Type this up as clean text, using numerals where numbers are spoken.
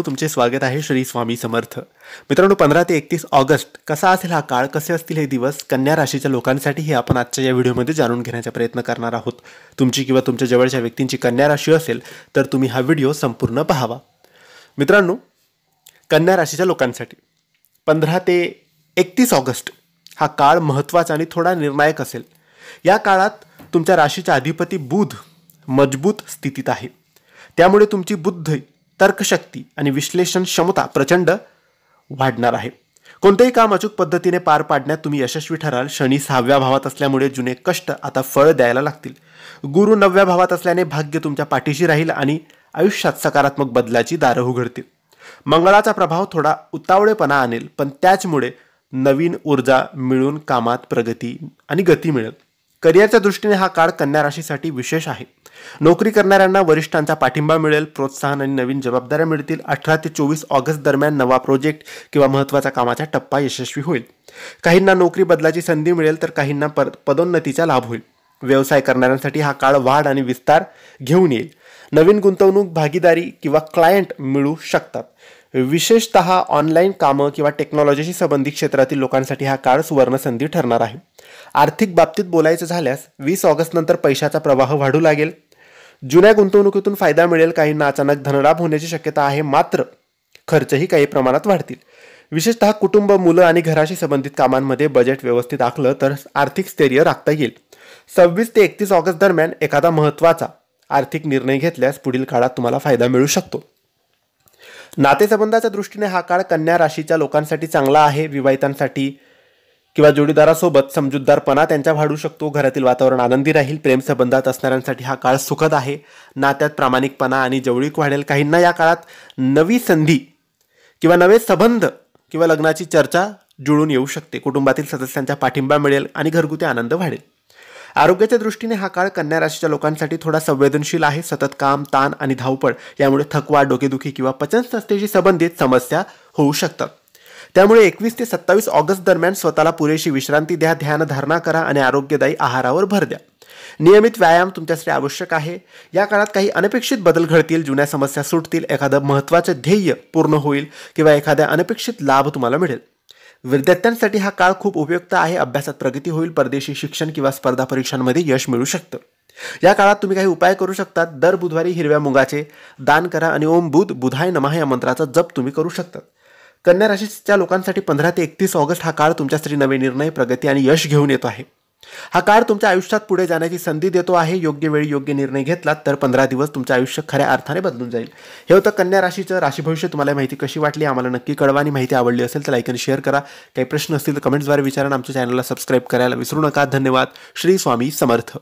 तुमचे स्वागत आहे श्री स्वामी समर्थ. मित्रांनो, 15 ते 31 ऑगस्ट कसा असेल हा काळ, कसे असतील हे दिवस कन्या राशीच्या लोकांसाठी हे आपण आजच्या या व्हिडिओमध्ये जाणून घेण्याचा प्रयत्न करणार आहोत. तुमची किंवा तुमच्या जवळच्या व्यक्तींची कन्या राशी असेल तर तुम्ही हा व्हिडिओ संपूर्ण पाहावा. मित्रांनो, कन्या राशीच्या लोकांसाठी 15 ते 31 ऑगस्ट हा काळ महत्त्वाचा आणि थोडा निर्णायक असेल. या काळात तुमच्या राशीचा अधिपती बुध मजबूत स्थितीत आहे. त्यामुळे तुमची बुद्धी, तर्कशक्ती आणि विश्लेषण क्षमता प्रचंड वाढणार आहे. कोणतेही काम अचूक पद्धतीने पार पाडण्यात तुम्ही यशस्वी ठराल. शनी 6व्या भावात असल्यामुळे जुने कष्ट आता फळ द्यायला लागतील. गुरु 9व्या भावात असल्याने भाग्य तुमच्या पाठीशी राहील आणि आयुष्यात सकारात्मक बदलाची दारं उघडतील. मंगळाचा प्रभाव थोडा उतावळेपणा आणेल, पण त्याचमुळे नवीन ऊर्जा मिळून कामात प्रगती आणि गती मिळेल. करिअरच्या दृष्टीने हा काळ कन्या राशीसाठी विशेष आहे. नोकरी करणाऱ्यांना वरिष्ठांचा पाठिंबा मिळेल, प्रोत्साहन आणि नवीन जबाबदाऱ्या मिळतील. 18 ते 24 ऑगस्ट दरम्यान नवा प्रोजेक्ट किंवा महत्त्वाचा कामाचा टप्पा यशस्वी होईल. काहींना नोकरी बदलाची संधी मिळेल तर काहींना पदोन्नतीचा लाभ होईल. व्यवसाय करणाऱ्यांसाठी हा काळ वाढ आणि विस्तार घेऊन येईल. नवीन गुंतवणूक, भागीदारी किंवा क्लायंट मिळू शकतात. विशेषतः ऑनलाईन कामं किंवा टेक्नॉलॉजीशी संबंधित क्षेत्रातील लोकांसाठी हा काळ सुवर्ण संधी ठरणार आहे. आर्थिक बाबतीत बोलायचं झाल्यास 20 ऑगस्ट नंतर पैशाचा प्रवाह वाढू लागेल. जुन्या गुंतवणुकीतून फायदा मिळेल. काहींना अचानक धनलाभ होण्याची शक्यता आहे, मात्र खर्चही काही प्रमाणात वाढतील. विशेषतः कुटुंब, मुलं आणि घराशी संबंधित कामांमध्ये बजेट व्यवस्थित आखलं तर आर्थिक स्थैर्य राखता येईल. 26 ते 31 ऑगस्ट दरम्यान एखादा महत्त्वाचा आर्थिक निर्णय घेतल्यास पुढील काळात तुम्हाला फायदा मिळू शकतो. नातेसंबंधाच्या दृष्टीने हा काळ कन्या राशीच्या लोकांसाठी चांगला आहे. विवाहितांसाठी किंवा जोडीदारासोबत समजूतदारपणा त्यांचा वाढू शकतो. घरातील वातावरण आनंदी राहील. प्रेमसंबंधात असणाऱ्यांसाठी हा काळ सुखद आहे. नात्यात प्रामाणिकपणा आणि जवळीक वाढेल. काहींना या काळात नवी संधी किंवा नवे संबंध किंवा लग्नाची चर्चा जुळून येऊ शकते. कुटुंबातील सदस्यांचा पाठिंबा मिळेल आणि घरगुती आनंद वाढेल. आरोग्याच्या दृष्टीने हा काळ कन्या राशीच्या लोकांसाठी थोडा संवेदनशील आहे. सतत काम, ताण आणि धावपळ यामुळे थकवा, डोकेदुखी किंवा पचनसंस्थेशी संबंधित समस्या होऊ शकतात. त्यामुळे 21 ते 27 ऑगस्ट दरम्यान स्वतःला पुरेशी विश्रांती द्या, ध्यानधारणा करा आणि आरोग्यदायी आहारावर भर द्या. नियमित व्यायाम तुमच्यासाठी आवश्यक आहे. या काळात काही अनपेक्षित बदल घडतील. जुन्या समस्या सुटतील. एखादं महत्त्वाचं ध्येय पूर्ण होईल किंवा एखाद्या अनपेक्षित लाभ तुम्हाला मिळेल. विद्यार्थ्यांसाठी हा काळ खूप उपयुक्त आहे. अभ्यासात प्रगती होईल. परदेशी शिक्षण किंवा स्पर्धा परीक्षांमध्ये यश मिळू शकतं. या काळात तुम्ही काही उपाय करू शकता. दर बुधवारी हिरव्या मुगाचे दान करा आणि ओम बुधाय नमः या मंत्राचा जप तुम्ही करू शकता. कन्या राशीच्या लोकांसाठी 15 ते 31 ऑगस्ट हा काळ तुमच्यासाठी नवे निर्णय, प्रगती आणि यश घेऊन येतो आहे. हा काळ तुमच्या आयुष्यात पुढे जाण्याची संधी देतो आहे. योग्य वेळी योग्य निर्णय घेतलात तर 15 दिवस तुमचं आयुष्य खऱ्या अर्थाने बदलून जाईल. हे होतं कन्या राशीचं राशी भविष्य. तुम्हाला माहिती कशी वाटली आम्हाला नक्की कळवा आणि माहिती आवडली असेल तर लाईक आणि शेअर करा. काही प्रश्न असतील तर कमेंट्सद्वारे विचारा. आमच्या चॅनलला सबस्क्राईब करायला विसरू नका. धन्यवाद. श्री स्वामी समर्थ.